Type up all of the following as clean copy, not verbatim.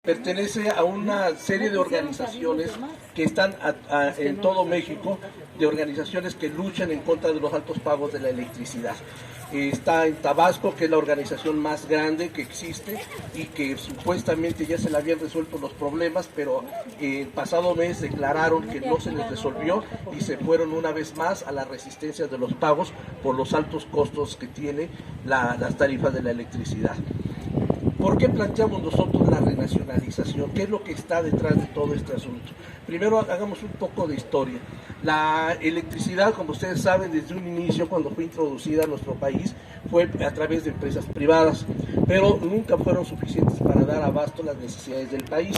Pertenece a una serie de organizaciones que están en todo México, de organizaciones que luchan en contra de los altos pagos de la electricidad. Está en Tabasco, que es la organización más grande que existe y que supuestamente ya se le habían resuelto los problemas, pero el pasado mes declararon que no se les resolvió y se fueron una vez más a la resistencia de los pagos por los altos costos que tiene las tarifas de la electricidad. ¿Por qué planteamos nosotros la renacionalización? ¿Qué es lo que está detrás de todo este asunto? Primero hagamos un poco de historia. La electricidad, como ustedes saben, desde un inicio, cuando fue introducida a nuestro país, fue a través de empresas privadas, pero nunca fueron suficientes para dar abasto a las necesidades del país.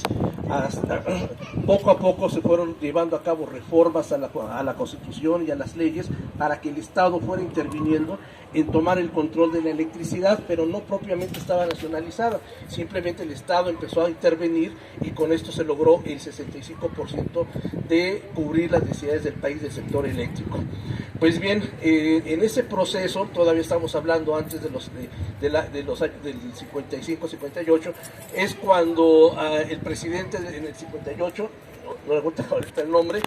Poco a poco se fueron llevando a cabo reformas a la Constitución y a las leyes para que el Estado fuera interviniendo en tomar el control de la electricidad, pero no propiamente estaba nacionalizada. Simplemente el Estado empezó a intervenir y con esto se logró el 65% de cubrir las necesidades del país del sector eléctrico. Pues bien, en ese proceso, todavía estamos hablando antes del 55-58, es cuando el presidente en el 58, no recuerdo ahorita el nombre,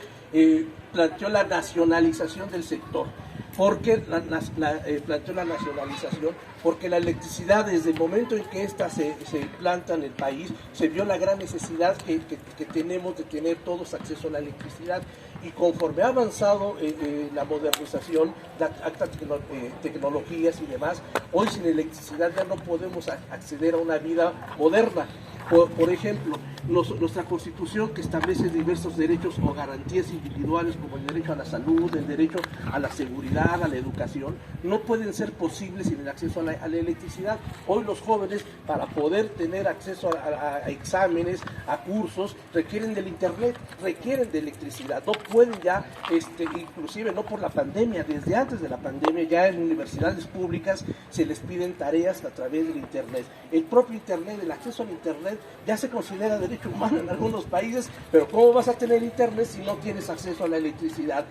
planteó la nacionalización del sector. ¿Por qué planteó la nacionalización? Porque la electricidad, desde el momento en que ésta se implanta en el país, se vio la gran necesidad que tenemos de tener todos acceso a la electricidad. Y conforme ha avanzado la modernización, las altas tecnologías y demás, hoy sin electricidad ya no podemos acceder a una vida moderna. Por ejemplo, nuestra Constitución, que establece diversos derechos o garantías individuales como el derecho a la salud, el derecho a la seguridad, a la educación, no pueden ser posibles sin el acceso a la electricidad. Hoy los jóvenes, para poder tener acceso a exámenes, a cursos, requieren del internet, requieren de electricidad. No pueden ya, inclusive no por la pandemia, desde antes de la pandemia, ya en universidades públicas se les piden tareas a través del internet. El propio internet, el acceso al internet, ya se considera derecho humano en algunos países, pero ¿cómo vas a tener internet si no tienes acceso a la electricidad?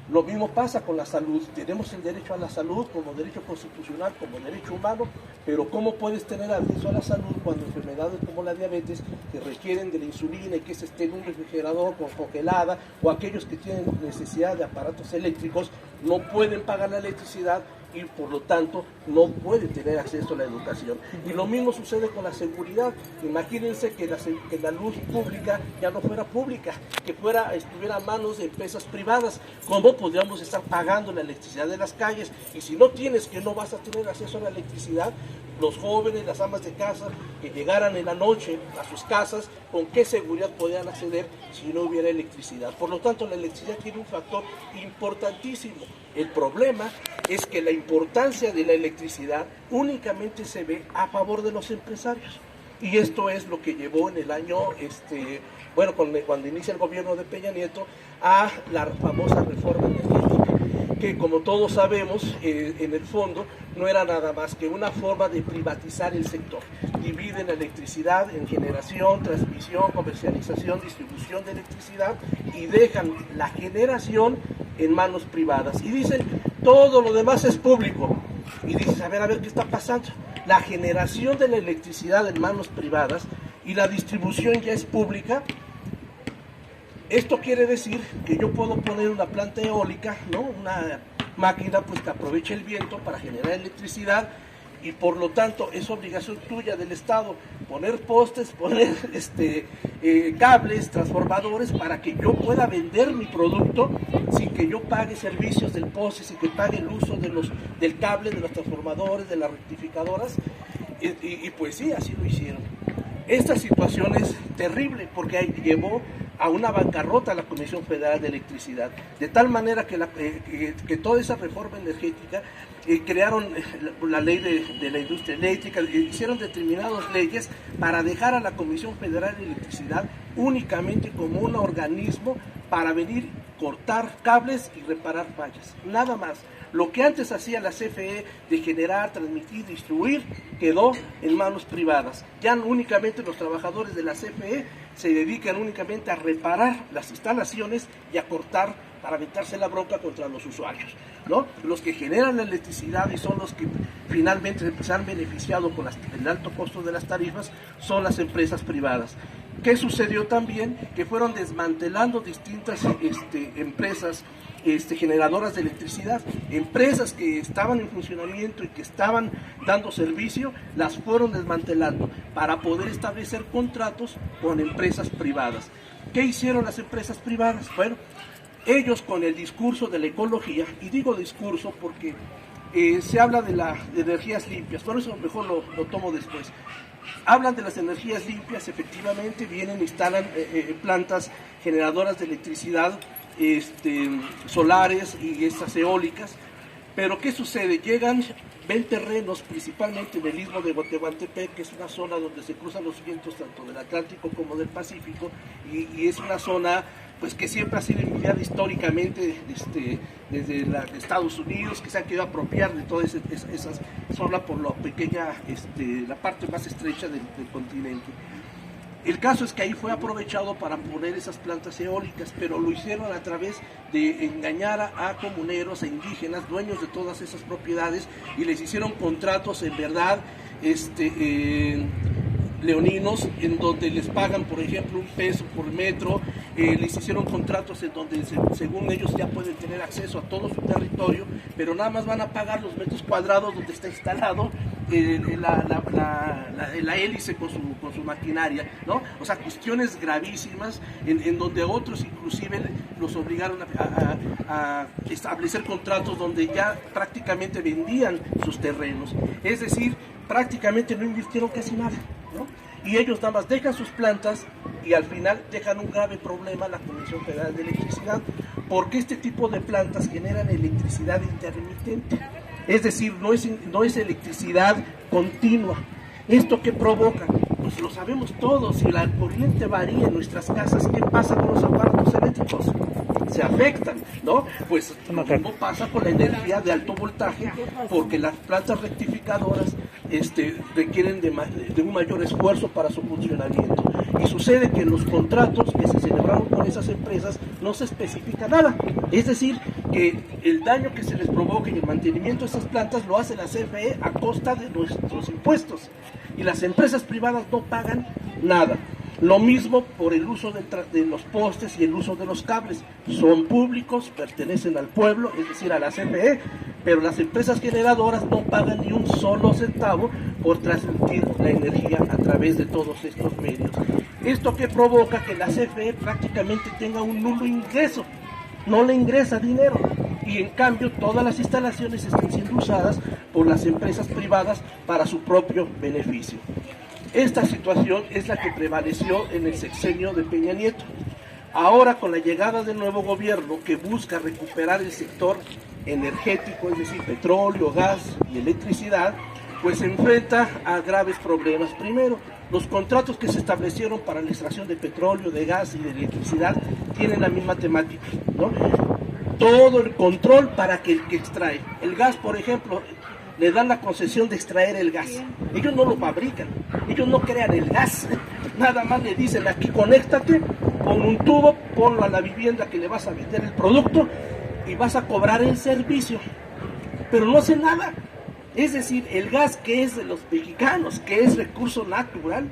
Lo mismo pasa con la salud. Tenemos el derecho a la salud como derecho constitucional, como derecho humano, pero ¿cómo puedes tener acceso a la salud cuando enfermedades como la diabetes, que requieren de la insulina y que se esté en un refrigerador congelada, o aquellos que tienen necesidad de aparatos eléctricos, no pueden pagar la electricidad y por lo tanto no pueden tener acceso a la educación? Y lo mismo sucede con la seguridad. Imagínense que la luz pública ya no fuera pública, que estuviera a manos de empresas privadas. ¿Cómo podríamos estar pagando la electricidad de las calles? Y si no tienes, que no vas a tener acceso a la electricidad, los jóvenes, las amas de casa que llegaran en la noche a sus casas, ¿con qué seguridad podían acceder si no hubiera electricidad? Por lo tanto, la electricidad tiene un factor importantísimo. El problema es que la importancia de la electricidad únicamente se ve a favor de los empresarios. Y esto es lo que llevó en el año, cuando inicia el gobierno de Peña Nieto, a la famosa reforma energética, que como todos sabemos, en el fondo no era nada más que una forma de privatizar el sector. Dividen la electricidad en generación, transmisión, comercialización, distribución de electricidad y dejan la generación en manos privadas. Y dicen, todo lo demás es público. Y dices, a ver, ¿qué está pasando? La generación de la electricidad en manos privadas y la distribución ya es pública. Esto quiere decir que yo puedo poner una planta eólica, ¿no? Una máquina pues que aproveche el viento para generar electricidad, y por lo tanto es obligación tuya del Estado poner postes, poner cables, transformadores, para que yo pueda vender mi producto sin que yo pague servicios del poste, sin que pague el uso del cable, de los transformadores, de las rectificadoras. Y pues sí, así lo hicieron. Esta situación es terrible porque llevó a una bancarrota a la Comisión Federal de Electricidad, de tal manera que toda esa reforma energética crearon la ley de la industria eléctrica, hicieron determinadas leyes para dejar a la Comisión Federal de Electricidad únicamente como un organismo para venir, cortar cables y reparar fallas, nada más. Lo que antes hacía la CFE de generar, transmitir, distribuir, quedó en manos privadas. Ya únicamente los trabajadores de la CFE se dedican únicamente a reparar las instalaciones y a cortar para aventarse la bronca contra los usuarios, ¿no? Los que generan la electricidad y son los que finalmente se han beneficiado con el alto costo de las tarifas son las empresas privadas. ¿Qué sucedió también? Que fueron desmantelando distintas empresas generadoras de electricidad, empresas que estaban en funcionamiento y que estaban dando servicio, las fueron desmantelando para poder establecer contratos con empresas privadas. ¿Qué hicieron las empresas privadas? Bueno, ellos con el discurso de la ecología, y digo discurso porque se habla de energías limpias, por eso mejor lo tomo después. Hablan de las energías limpias, efectivamente, vienen, instalan plantas generadoras de electricidad, solares y estas eólicas, pero ¿qué sucede? Ven terrenos principalmente en el istmo de Tehuantepec, que es una zona donde se cruzan los vientos tanto del Atlántico como del Pacífico, y es una zona pues que siempre ha sido envidiada históricamente desde Estados Unidos, que se han querido apropiar de toda esa zona por la pequeña, la parte más estrecha del continente. El caso es que ahí fue aprovechado para poner esas plantas eólicas, pero lo hicieron a través de engañar a comuneros, a indígenas, dueños de todas esas propiedades, y les hicieron contratos en verdad leoninos, en donde les pagan, por ejemplo, $1 por metro. Les hicieron contratos en donde según ellos ya pueden tener acceso a todo su territorio, pero nada más van a pagar los metros cuadrados donde está instalado la hélice con su maquinaria, ¿no? O sea, cuestiones gravísimas en donde otros inclusive los obligaron a establecer contratos donde ya prácticamente vendían sus terrenos, es decir, prácticamente no invirtieron casi nada, ¿no? Y ellos nada más dejan sus plantas y al final dejan un grave problema a la Comisión Federal de Electricidad, porque este tipo de plantas generan electricidad intermitente, es decir, no es electricidad continua. ¿Esto qué provoca? Pues lo sabemos todos, si la corriente varía en nuestras casas, ¿qué pasa con los aparatos eléctricos? Se afectan, ¿no? Pues lo mismo pasa con la energía de alto voltaje, porque las plantas rectificadoras requieren de un mayor esfuerzo para su funcionamiento. Y sucede que en los contratos que se celebraron con esas empresas no se especifica nada. Es decir, que el daño que se les provoca y el mantenimiento de esas plantas lo hace la CFE a costa de nuestros impuestos. Y las empresas privadas no pagan nada. Lo mismo por el uso de los postes y el uso de los cables. Son públicos, pertenecen al pueblo, es decir, a la CFE, pero las empresas generadoras no pagan ni un solo centavo por transmitir la energía a través de todos estos medios. Esto que provoca que la CFE prácticamente tenga un nulo ingreso, no le ingresa dinero, y en cambio todas las instalaciones están siendo usadas por las empresas privadas para su propio beneficio. Esta situación es la que prevaleció en el sexenio de Peña Nieto. Ahora, con la llegada del nuevo gobierno que busca recuperar el sector energético, es decir, petróleo, gas y electricidad, pues se enfrenta a graves problemas. Primero, los contratos que se establecieron para la extracción de petróleo, de gas y de electricidad tienen la misma temática, ¿no? Todo el control para que el que extrae el gas, por ejemplo, le dan la concesión de extraer el gas. Ellos no lo fabrican, ellos no crean el gas, nada más le dicen: aquí conéctate, pon un tubo, ponlo a la vivienda que le vas a vender el producto y vas a cobrar el servicio, pero no hace nada. Es decir, el gas, que es de los mexicanos, que es recurso natural,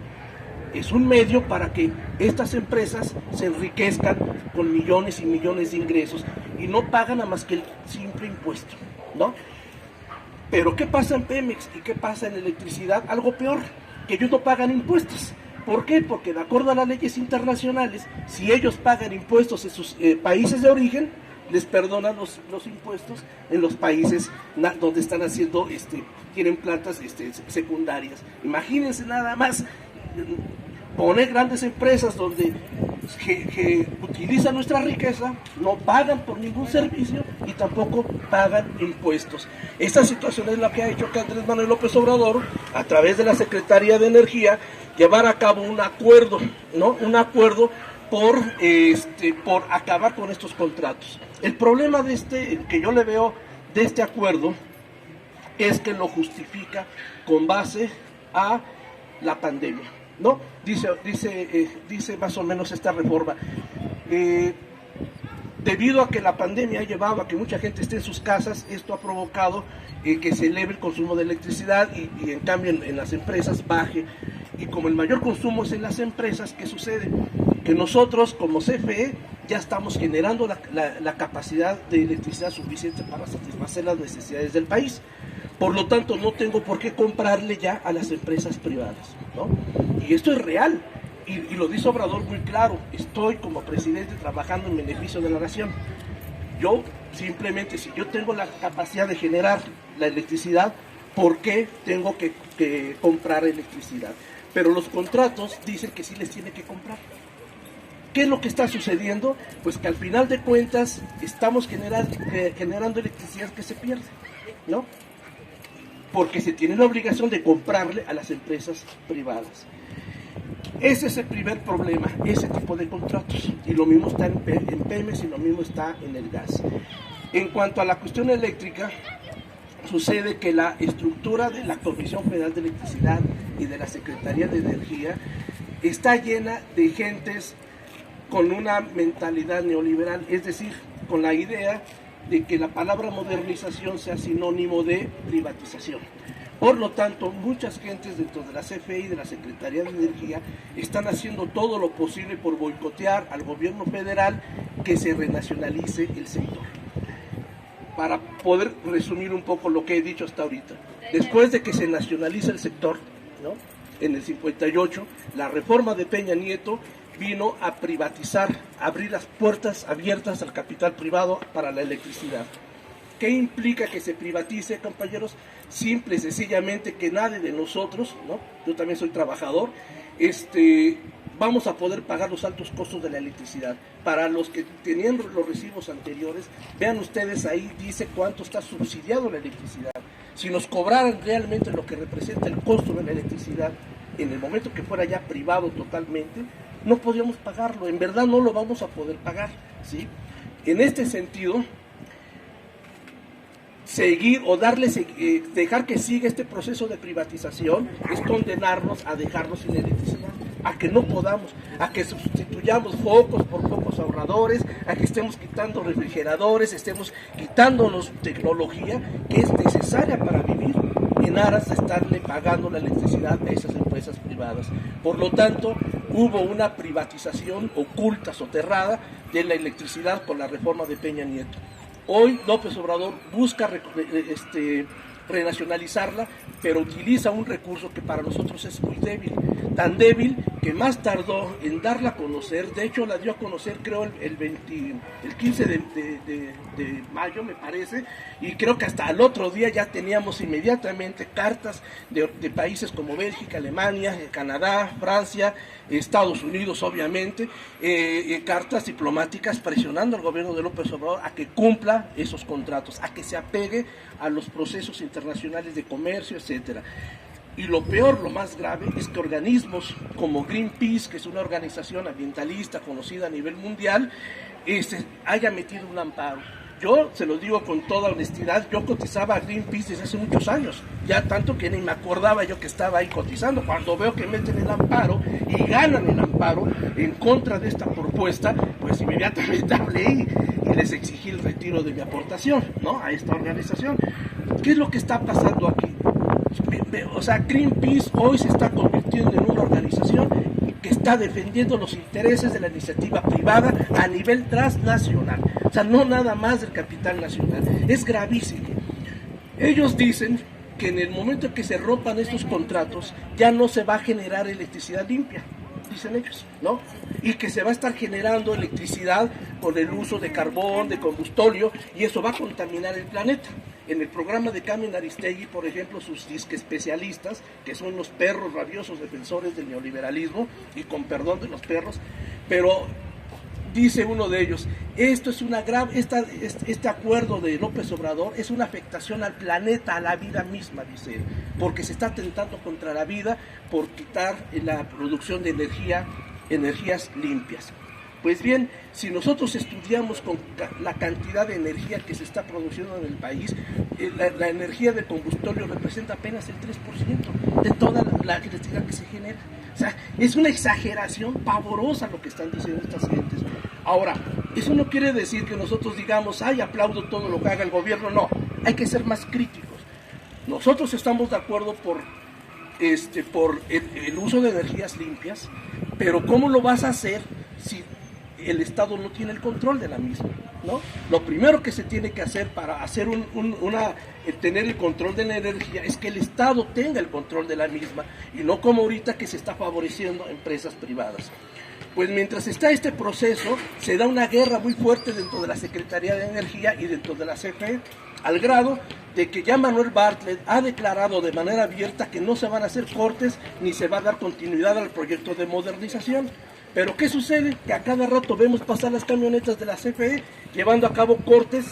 es un medio para que estas empresas se enriquezcan con millones y millones de ingresos y no pagan nada más que el simple impuesto, ¿no? Pero ¿qué pasa en Pemex y qué pasa en electricidad? Algo peor, que ellos no pagan impuestos. ¿Por qué? Porque de acuerdo a las leyes internacionales, si ellos pagan impuestos en sus países de origen, les perdonan los impuestos en los países donde están haciendo, tienen plantas secundarias. Imagínense nada más poner grandes empresas donde que utilizan nuestra riqueza, no pagan por ningún servicio y tampoco pagan impuestos. Esta situación es la que ha hecho que Andrés Manuel López Obrador, a través de la Secretaría de Energía, llevar a cabo un acuerdo, ¿no? Un acuerdo por acabar con estos contratos. El problema que yo le veo de este acuerdo es que lo justifica con base a la pandemia, ¿no? Dice más o menos esta reforma: Debido a que la pandemia ha llevado a que mucha gente esté en sus casas, esto ha provocado que se eleve el consumo de electricidad y en cambio en las empresas baje. Y como el mayor consumo es en las empresas, ¿qué sucede? Que nosotros como CFE ya estamos generando la capacidad de electricidad suficiente para satisfacer las necesidades del país. Por lo tanto, no tengo por qué comprarle ya a las empresas privadas, ¿no? Y esto es real. Y lo dice Obrador muy claro, estoy como presidente trabajando en beneficio de la nación. Yo simplemente, si yo tengo la capacidad de generar la electricidad, ¿por qué tengo que comprar electricidad? Pero los contratos dicen que sí les tiene que comprar. ¿Qué es lo que está sucediendo? Pues que al final de cuentas estamos generando electricidad que se pierde, ¿no? Porque se tiene la obligación de comprarle a las empresas privadas. Ese es el primer problema, ese tipo de contratos. Y lo mismo está en Pemex y lo mismo está en el gas. En cuanto a la cuestión eléctrica, sucede que la estructura de la Comisión Federal de Electricidad y de la Secretaría de Energía está llena de gentes con una mentalidad neoliberal, es decir, con la idea de que la palabra modernización sea sinónimo de privatización. Por lo tanto, muchas gentes dentro de la CFE y de la Secretaría de Energía están haciendo todo lo posible por boicotear al gobierno federal que se renacionalice el sector. Para poder resumir un poco lo que he dicho hasta ahorita, después de que se nacionaliza el sector, ¿no? En el 58, la reforma de Peña Nieto vino a privatizar, a abrir las puertas abiertas al capital privado para la electricidad. ¿Qué implica que se privatice, compañeros? Simple y sencillamente que nadie de nosotros, ¿no? Yo también soy trabajador, vamos a poder pagar los altos costos de la electricidad. Para los que tenían los recibos anteriores, vean ustedes ahí, dice cuánto está subsidiado la electricidad. Si nos cobraran realmente lo que representa el costo de la electricidad, en el momento que fuera ya privado totalmente, no podríamos pagarlo, en verdad no lo vamos a poder pagar, ¿sí? En este sentido, seguir o dejar que siga este proceso de privatización es condenarnos a dejarnos sin electricidad, a que no podamos, a que sustituyamos focos por focos ahorradores, a que estemos quitando refrigeradores, estemos quitándonos tecnología que es necesaria para vivir en aras de estarle pagando la electricidad a esas empresas privadas. Por lo tanto, hubo una privatización oculta, soterrada de la electricidad por la reforma de Peña Nieto. Hoy López Obrador busca renacionalizarla, pero utiliza un recurso que para nosotros es muy débil, tan débil que más tardó en darla a conocer. De hecho la dio a conocer creo el 15 de mayo me parece, y creo que hasta el otro día ya teníamos inmediatamente cartas de países como Bélgica, Alemania, Canadá, Francia, Estados Unidos obviamente, cartas diplomáticas presionando al gobierno de López Obrador a que cumpla esos contratos, a que se apegue a los procesos internacionales de comercio, etcétera. Y lo peor, lo más grave, es que organismos como Greenpeace, que es una organización ambientalista conocida a nivel mundial, haya metido un amparo. Yo se lo digo con toda honestidad, yo cotizaba a Greenpeace desde hace muchos años, ya tanto que ni me acordaba yo que estaba ahí cotizando. Cuando veo que meten el amparo y ganan el amparo en contra de esta propuesta, pues inmediatamente hablé y les exigí el retiro de mi aportación, ¿no?, a esta organización. ¿Qué es lo que está pasando aquí? O sea, Greenpeace hoy se está convirtiendo en una organización que está defendiendo los intereses de la iniciativa privada a nivel transnacional. O sea, no nada más del capital nacional. Es gravísimo. Ellos dicen que en el momento en que se rompan estos contratos ya no se va a generar electricidad limpia, dicen ellos, ¿no? Y que se va a estar generando electricidad con el uso de carbón, de combustóleo, y eso va a contaminar el planeta. En el programa de Carmen Aristegui, por ejemplo, sus disque especialistas, que son los perros rabiosos defensores del neoliberalismo, y con perdón de los perros, pero dice uno de ellos, esto es una grave, este acuerdo de López Obrador es una afectación al planeta, a la vida misma, dice él, porque se está atentando contra la vida por quitar la producción de energías limpias. Pues bien, si nosotros estudiamos con la cantidad de energía que se está produciendo en el país, la energía de combustóleo representa apenas el 3% de toda la electricidad que se genera. O sea, es una exageración pavorosa lo que están diciendo estas gentes. Ahora, eso no quiere decir que nosotros digamos, ay, aplaudo todo lo que haga el gobierno, no, hay que ser más críticos. Nosotros estamos de acuerdo por el uso de energías limpias, pero ¿cómo lo vas a hacer si el Estado no tiene el control de la misma? ¿No? Lo primero que se tiene que hacer para hacer tener el control de la energía es que el Estado tenga el control de la misma y no como ahorita que se está favoreciendo a empresas privadas. Pues mientras está este proceso, se da una guerra muy fuerte dentro de la Secretaría de Energía y dentro de la CFE, al grado de que ya Manuel Bartlett ha declarado de manera abierta que no se van a hacer cortes ni se va a dar continuidad al proyecto de modernización. Pero ¿qué sucede? Que a cada rato vemos pasar las camionetas de la CFE llevando a cabo cortes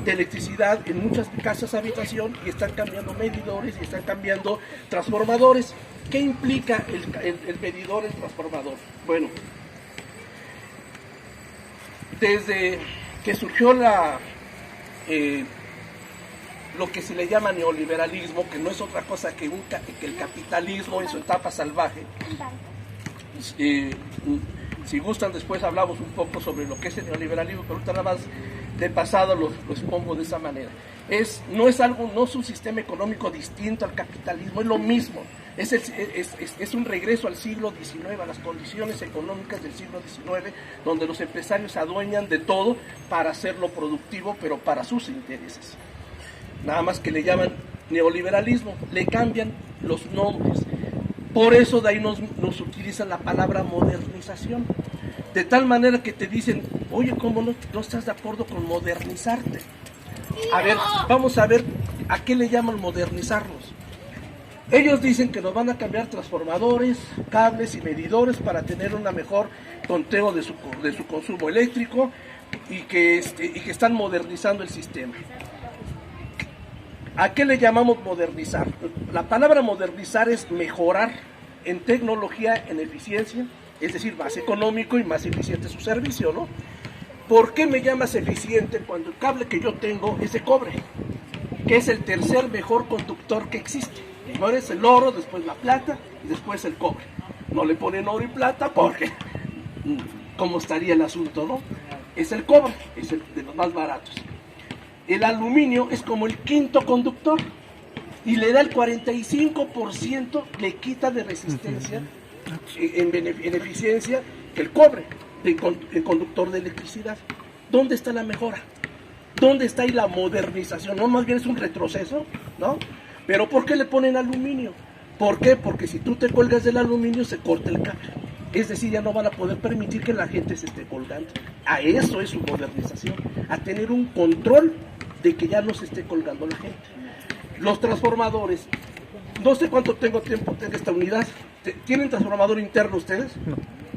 de electricidad en muchas casas habitación y están cambiando medidores y están cambiando transformadores. ¿Qué implica el medidor, el transformador? Bueno, desde que surgió lo que se le llama neoliberalismo, que no es otra cosa que el capitalismo en su etapa salvaje. Si gustan, después hablamos un poco sobre lo que es el neoliberalismo, pero ahorita nada más de pasado lo expongo de esa manera. No es un sistema económico distinto al capitalismo, es lo mismo. Es un regreso al siglo XIX, a las condiciones económicas del siglo XIX, donde los empresarios se adueñan de todo para hacerlo productivo, pero para sus intereses. Nada más que le llaman neoliberalismo, le cambian los nombres. Por eso de ahí nos utilizan la palabra modernización. De tal manera que te dicen, oye, ¿cómo no estás de acuerdo con modernizarte? A ver, vamos a ver a qué le llaman modernizarnos. Ellos dicen que nos van a cambiar transformadores, cables y medidores para tener un mejor conteo de su consumo eléctrico y que están modernizando el sistema. ¿A qué le llamamos modernizar? La palabra modernizar es mejorar en tecnología, en eficiencia, es decir, más económico y más eficiente su servicio, ¿no? ¿Por qué me llamas eficiente cuando el cable que yo tengo es de cobre, que es el tercer mejor conductor que existe? Primero es el oro, después la plata y después el cobre. No le ponen oro y plata porque ¿cómo estaría el asunto, no? Es el cobre, es el de los más baratos. El aluminio es como el quinto conductor y le da el 45%, le quita de resistencia en eficiencia que el cobre, el conductor de electricidad. ¿Dónde está la mejora? ¿Dónde está ahí la modernización? No, más bien es un retroceso, ¿no? Pero ¿por qué le ponen aluminio? ¿Por qué? Porque si tú te cuelgas del aluminio se corta el cable. Es decir, ya no van a poder permitir que la gente se esté colgando. A eso es su modernización, a tener un control de que ya no se esté colgando la gente. Los transformadores, no sé cuánto tiempo tenga esta unidad. ¿Tienen transformador interno ustedes?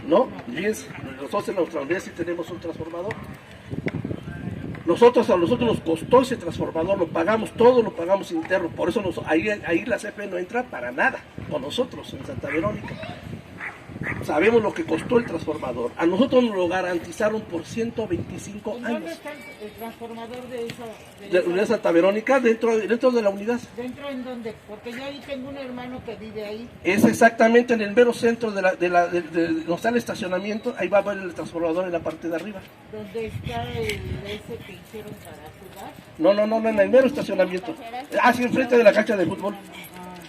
No. Fíjense, nosotros en nuestra unidad sí tenemos un transformador. A nosotros nos costó ese transformador, lo pagamos todo, lo pagamos interno. Por eso ahí la CFE no entra para nada con nosotros en Santa Verónica. Sabemos lo que costó el transformador. A nosotros nos lo garantizaron por 125 años. ¿Dónde está el transformador de esa? De la unidad Santa Verónica, dentro de la unidad. ¿Dentro en dónde? Porque yo ahí tengo un hermano que vive ahí. Es exactamente en el mero centro de donde está el estacionamiento. Ahí va a ver el transformador en la parte de arriba. ¿Dónde está ese que hicieron para jugar? No, en el mero estacionamiento. Ah, sí, enfrente de la cancha de fútbol.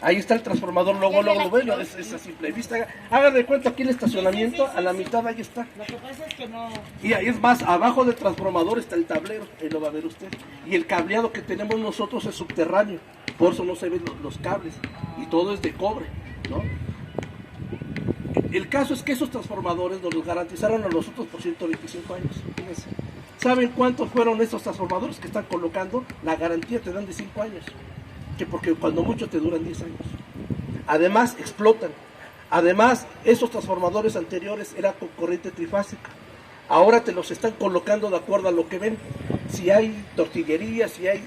Ahí está el transformador, luego lo ven, es a simple vista. Hagan de cuenta aquí el estacionamiento, a la mitad ahí está. Lo que pasa es que no... Y ahí es más, abajo del transformador está el tablero, ahí lo va a ver usted. Y el cableado que tenemos nosotros es subterráneo, por eso no se ven los cables. Y todo es de cobre, ¿no? El caso es que esos transformadores nos los garantizaron a nosotros por 125 años. Fíjense. ¿Saben cuántos fueron esos transformadores que están colocando? La garantía te dan de 5 años. Porque cuando mucho te duran 10 años. Además explotan. Además esos transformadores anteriores eran con corriente trifásica. Ahora te los están colocando de acuerdo a lo que ven. Si hay tortillería, si hay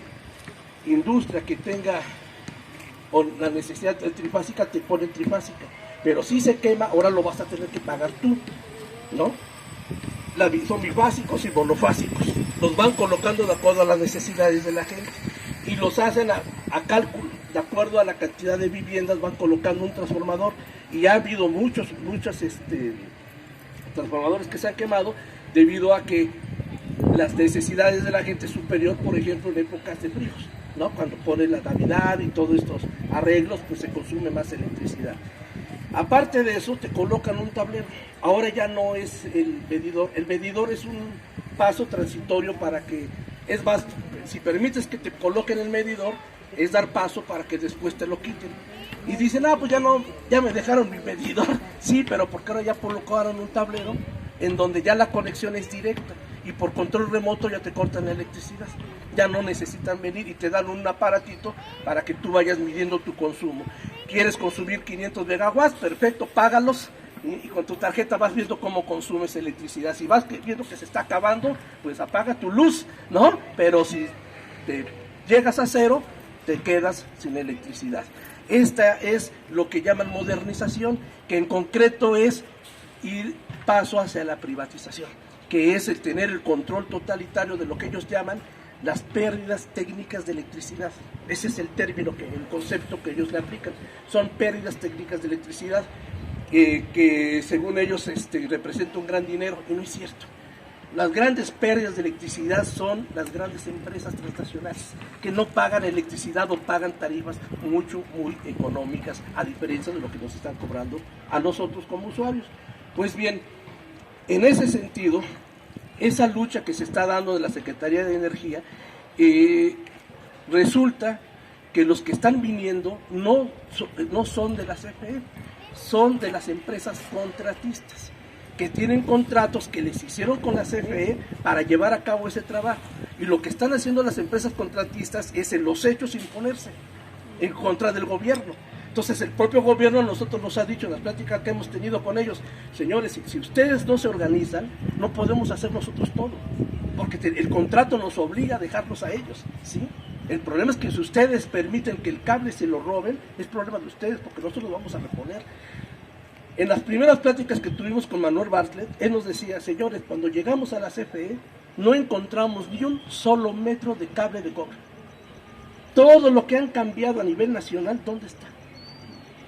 industria que tenga la necesidad de trifásica, te ponen trifásica. Pero si se quema, ahora lo vas a tener que pagar tú, ¿no? Son bifásicos y monofásicos. Los van colocando de acuerdo a las necesidades de la gente. Y los hacen a cálculo, de acuerdo a la cantidad de viviendas, van colocando un transformador. Y ha habido muchos transformadores que se han quemado, debido a que las necesidades de la gente es superior, por ejemplo, en épocas de fríos, ¿no? Cuando pone la Navidad y todos estos arreglos, pues se consume más electricidad. Aparte de eso, te colocan un tablero. Ahora ya no es el medidor es un paso transitorio para que, es más, si permites que te coloquen el medidor, es dar paso para que después te lo quiten. Y dicen, pues ya me dejaron mi medidor. Sí, pero porque ahora ya colocaron un tablero en donde ya la conexión es directa y por control remoto ya te cortan la electricidad. Ya no necesitan venir y te dan un aparatito para que tú vayas midiendo tu consumo. ¿Quieres consumir 500 megawatts? Perfecto, págalos y con tu tarjeta vas viendo cómo consumes electricidad. Si vas viendo que se está acabando, pues apaga tu luz, ¿no? Pero si te llegas a cero, te quedas sin electricidad. Esta es lo que llaman modernización, que en concreto es ir paso hacia la privatización, que es el tener el control totalitario de lo que ellos llaman las pérdidas técnicas de electricidad. Ese es el término, el concepto que ellos le aplican. Son pérdidas técnicas de electricidad que según ellos representa un gran dinero, y no es cierto. Las grandes pérdidas de electricidad son las grandes empresas transnacionales que no pagan electricidad o pagan tarifas muy económicas, a diferencia de lo que nos están cobrando a nosotros como usuarios. Pues bien, en ese sentido, esa lucha que se está dando de la Secretaría de Energía, resulta que los que están viniendo no son de la CFE, son de las empresas contratistas, que tienen contratos que les hicieron con la CFE para llevar a cabo ese trabajo. Y lo que están haciendo las empresas contratistas es en los hechos imponerse en contra del gobierno. Entonces el propio gobierno a nosotros nos ha dicho en las pláticas que hemos tenido con ellos, señores, si ustedes no se organizan, no podemos hacer nosotros todo, porque el contrato nos obliga a dejarlos a ellos, ¿sí? El problema es que si ustedes permiten que el cable se lo roben, es problema de ustedes, porque nosotros lo vamos a reponer. En las primeras pláticas que tuvimos con Manuel Bartlett, él nos decía, señores, cuando llegamos a la CFE, no encontramos ni un solo metro de cable de cobre. Todo lo que han cambiado a nivel nacional, ¿dónde está?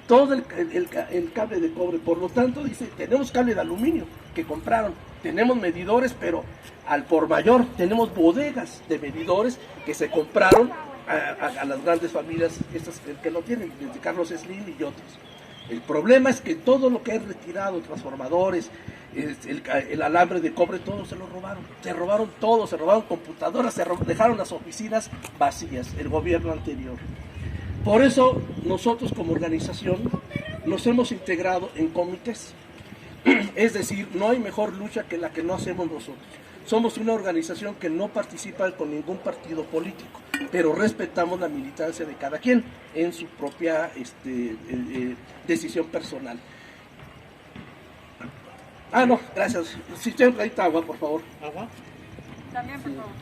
Todo el cable de cobre. Por lo tanto, dice, tenemos cable de aluminio que compraron, tenemos medidores, pero al por mayor, tenemos bodegas de medidores que se compraron a las grandes familias, estas que lo tienen, desde Carlos Slim y otros. El problema es que todo lo que han retirado, transformadores, el alambre de cobre, todo se lo robaron. Se robaron todo, se robaron computadoras, dejaron las oficinas vacías, el gobierno anterior. Por eso nosotros como organización nos hemos integrado en comités. Es decir, no hay mejor lucha que la que no hacemos nosotros. Somos una organización que no participa con ningún partido político, pero respetamos la militancia de cada quien en su propia decisión personal. No, gracias. Si usted ahí está agua, por favor. ¿Agua? También, por favor.